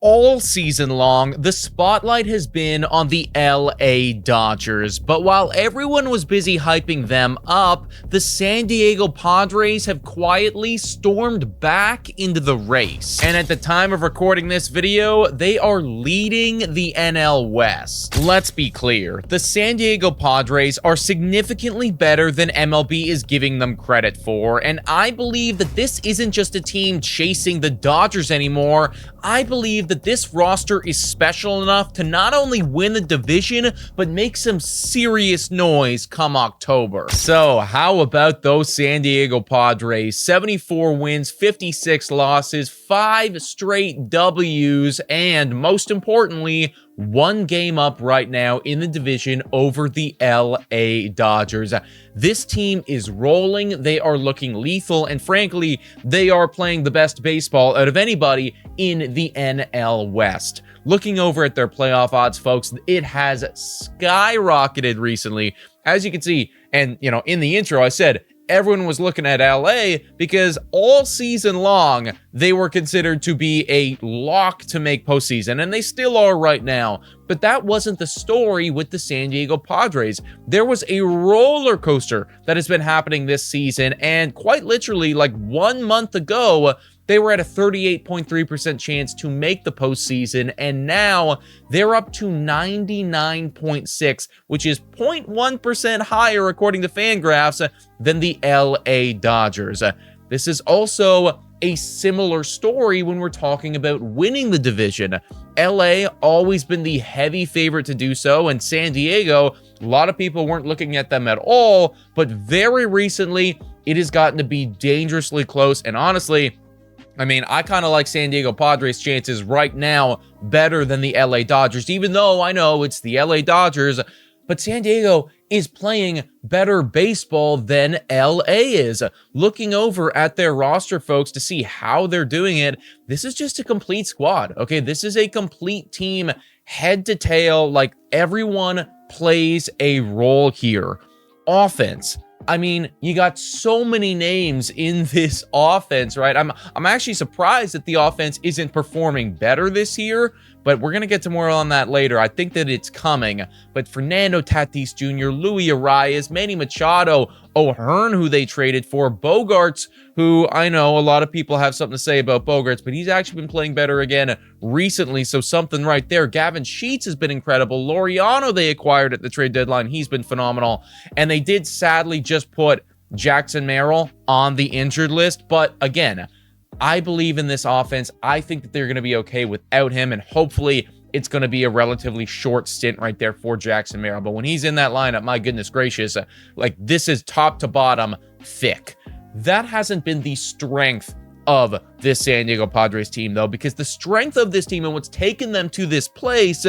All season long, the spotlight has been on the LA Dodgers, but while everyone was busy hyping them up, the San Diego Padres have quietly stormed back into the race. And at the time of recording this video, they are leading the NL West. Let's be clear, the San Diego Padres are significantly better than MLB is giving them credit for, and I believe that this isn't just a team chasing the Dodgers anymore. I believe that this roster is special enough to not only win the division, but make some serious noise come October. So how about those San Diego Padres? 74 wins, 56 losses, 5 straight W's, and most importantly, one game up right now in the division over the LA Dodgers. This team is rolling, they are looking lethal, and frankly, they are playing the best baseball out of anybody in the NL West. Looking over at their playoff odds, folks, it has skyrocketed recently. As you can see, and in the intro, I said, everyone was looking at LA because all season long, they were considered to be a lock to make postseason, and they still are right now. But that wasn't the story with the San Diego Padres. There was a roller coaster that has been happening this season, and quite literally, like 1 month ago, they were at a 38.3% chance to make the postseason, and now they're up to 99.6, which is 0.1% higher, according to Fangraphs, than the LA Dodgers. This is also a similar story when we're talking about winning the division. LA always been the heavy favorite to do so, and San Diego, a lot of people weren't looking at them at all, but very recently, it has gotten to be dangerously close, and honestly, I kind of like San Diego Padres' chances right now better than the LA Dodgers, even though I know it's the LA Dodgers, but San Diego is playing better baseball than LA is. Looking over at their roster, folks, to see how they're doing it, this is just a complete squad, okay? This is a complete team, head to tail, like everyone plays a role here. Offense. You got so many names in this offense, right? I'm actually surprised that the offense isn't performing better this year, but we're going to get to more on that later. I think that it's coming. But Fernando Tatis Jr., Luis Arias, Manny Machado, O'Hearn, who they traded for, Bogarts, who I know a lot of people have something to say about Bogarts, but he's actually been playing better again recently, so something right there. Gavin Sheets has been incredible. Laureano they acquired at the trade deadline. He's been phenomenal. And they did sadly just put Jackson Merrill on the injured list, but again, I believe in this offense. I think that they're going to be okay without him, and hopefully it's going to be a relatively short stint right there for Jackson Merrill. But when he's in that lineup, my goodness gracious, this is top to bottom thick. That hasn't been the strength of this San Diego Padres team, though, because the strength of this team and what's taken them to this place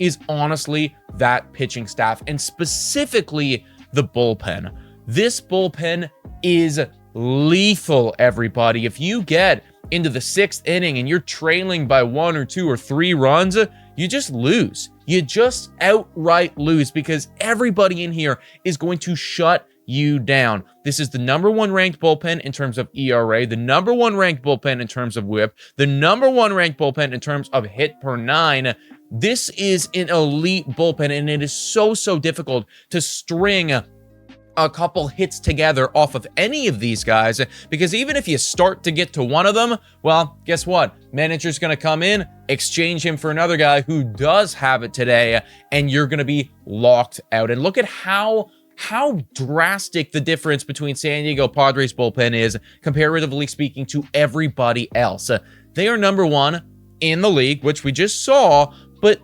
is honestly that pitching staff, and specifically the bullpen. This bullpen is lethal, everybody. If you get into the 6th inning and you're trailing by 1 or 2 or 3 runs, you just lose. You just outright lose because everybody in here is going to shut you down. This is the #1 ranked bullpen in terms of ERA, the #1 ranked bullpen in terms of whip, the #1 ranked bullpen in terms of hit per 9. This is an elite bullpen, and it is so difficult to string a couple hits together off of any of these guys, because even if you start to get to one of them, well, guess what? Manager's going to come in, exchange him for another guy who does have it today, and you're going to be locked out. And look at how drastic the difference between San Diego Padres bullpen is, comparatively speaking, to everybody else. They are #1 in the league, which we just saw, but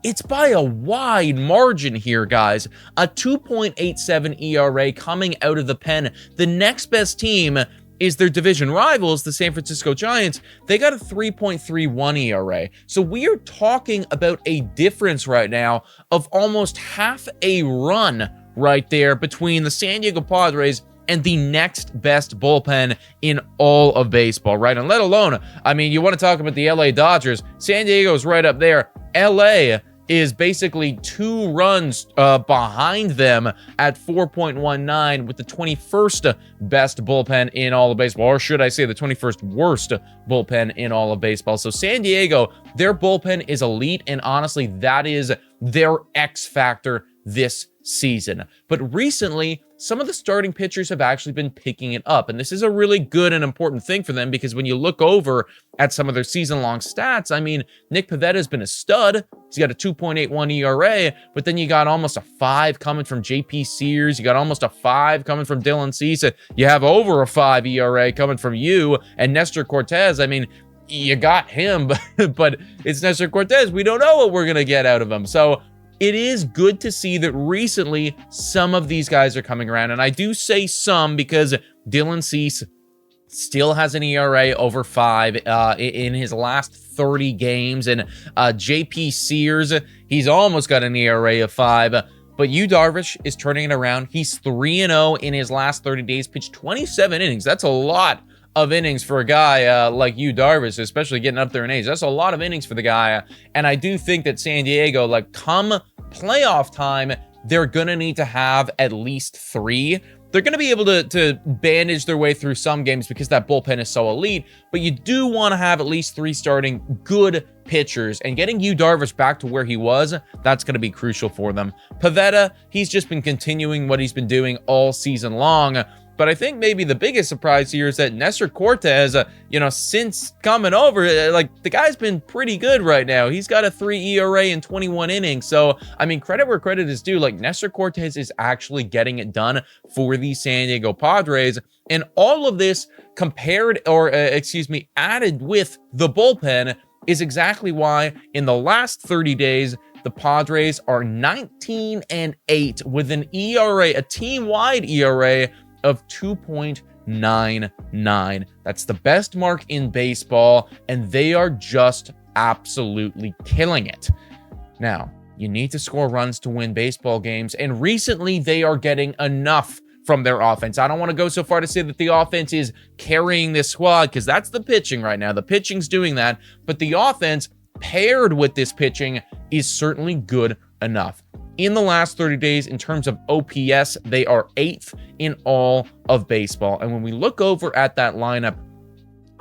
it's by a wide margin here, guys. A 2.87 ERA coming out of the pen. The next best team is their division rivals, the San Francisco Giants. They got a 3.31 ERA. So we are talking about a difference right now of almost half a run right there between the San Diego Padres and the next best bullpen in all of baseball, right? And let alone, you want to talk about the LA Dodgers. San Diego's right up there. LA, is basically 2 runs behind them at 4.19 with the 21st best bullpen in all of baseball, or should I say the 21st worst bullpen in all of baseball. So San Diego, their bullpen is elite, and honestly, that is their X factor this season. But recently, some of the starting pitchers have actually been picking it up, and this is a really good and important thing for them, because when you look over at some of their season-long stats, I mean, Nick Pavetta's been a stud. He's got a 2.81 ERA, but then you got almost a 5 coming from JP Sears. You got almost a 5 coming from Dylan Cease. You have over a 5 ERA coming from you, and Nestor Cortez. I mean, you got him, but it's Nestor Cortez. We don't know what we're going to get out of him. So it is good to see that recently some of these guys are coming around. And I do say some because Dylan Cease still has an ERA over 5 in his last 30 games. And JP Sears, he's almost got an ERA of 5. But Yu Darvish is turning it around. He's 3-0 in his last 30 days, pitched 27 innings. That's a lot of innings for a guy like Yu Darvish, especially getting up there in age. That's a lot of innings for the guy. And I do think that San Diego, like, come playoff time, they're going to need to have at least 3. They're going to be able to bandage their way through some games because that bullpen is so elite, but you do want to have at least 3 starting good pitchers, and getting Yu Darvish back to where he was, that's going to be crucial for them. Pivetta, he's just been continuing what he's been doing all season long. But I think maybe the biggest surprise here is that Nestor Cortez, since coming over, like, the guy's been pretty good right now. He's got a 3 ERA in 21 innings. So, I mean, credit where credit is due. Like, Nestor Cortez is actually getting it done for the San Diego Padres. And all of this added with the bullpen is exactly why in the last 30 days, the Padres are 19-8 with an ERA, a team-wide ERA of 2.99. That's the best mark in baseball, and they are just absolutely killing it. Now, you need to score runs to win baseball games, and recently they are getting enough from their offense. I don't want to go so far to say that the offense is carrying this squad, because that's the pitching right now. The pitching's doing that, but the offense paired with this pitching is certainly good enough. In the last 30 days, in terms of OPS, they are 8th in all of baseball. And when we look over at that lineup,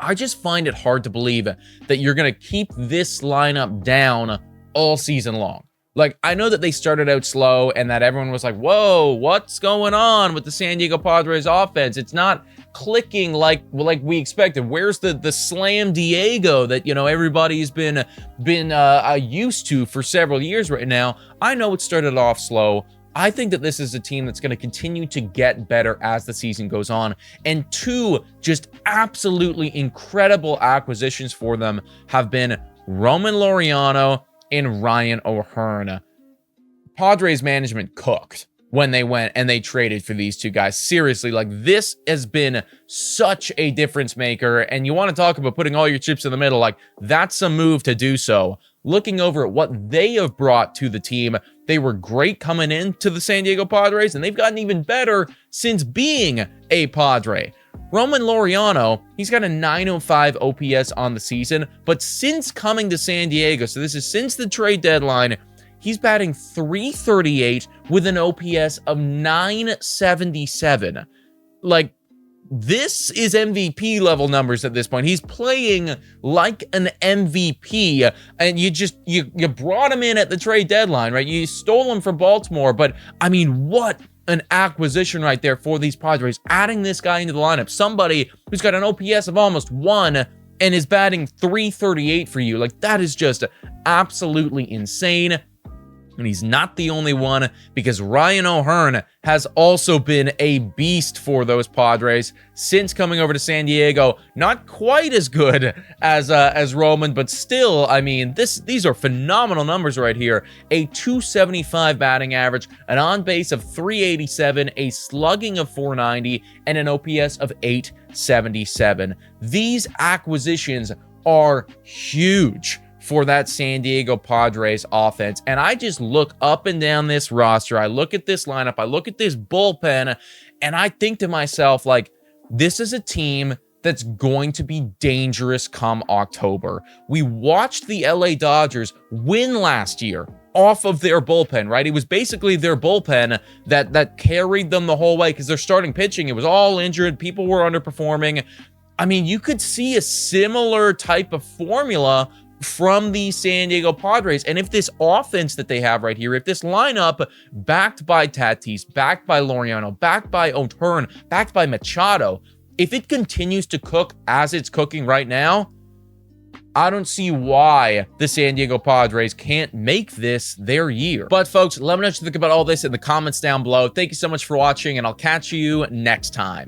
I just find it hard to believe that you're going to keep this lineup down all season long. Like, I know that they started out slow and that everyone was like, whoa, what's going on with the San Diego Padres offense? It's not clicking like we expected. Where's the slam Diego that, everybody's been used to for several years right now? I know it started off slow. I think that this is a team that's going to continue to get better as the season goes on. And 2 just absolutely incredible acquisitions for them have been Roman Laureano and Ryan O'Hearn. Padres management cooked when they went and they traded for these 2 guys. Seriously, like, this has been such a difference maker, and you want to talk about putting all your chips in the middle, like, that's a move to do so. Looking over at what they have brought to the team, they were great coming into the San Diego Padres, and they've gotten even better since being a Padre. Roman Laureano, he's got a 905 OPS on the season, but since coming to San Diego, so this is since the trade deadline, he's batting .338 with an OPS of 977. Like, this is MVP level numbers at this point. He's playing like an MVP, and you brought him in at the trade deadline, right? You stole him from Baltimore, but I mean, what an acquisition right there for these Padres, adding this guy into the lineup, somebody who's got an OPS of almost 1 and is batting .338 for you. Like, that is just absolutely insane. And he's not the only one, because Ryan O'Hearn has also been a beast for those Padres since coming over to San Diego. Not quite as good as Roman, but still, I mean, these are phenomenal numbers right here. A .275 batting average, an on-base of .387, a slugging of .490, and an OPS of .877. These acquisitions are huge for that San Diego Padres offense. And I just look up and down this roster. I look at this lineup. I look at this bullpen, and I think to myself, like, this is a team that's going to be dangerous come October. We watched the LA Dodgers win last year off of their bullpen, right? It was basically their bullpen that carried them the whole way because their starting pitching, it was all injured. People were underperforming. I mean, you could see a similar type of formula from the San Diego Padres. And if this offense that they have right here, if this lineup backed by Tatis, backed by Laureano, backed by O'Turn, backed by Machado, if it continues to cook as it's cooking right now, I don't see why the San Diego Padres can't make this their year. But folks, let me know what you think about all this in the comments down below. Thank you so much for watching, and I'll catch you next time.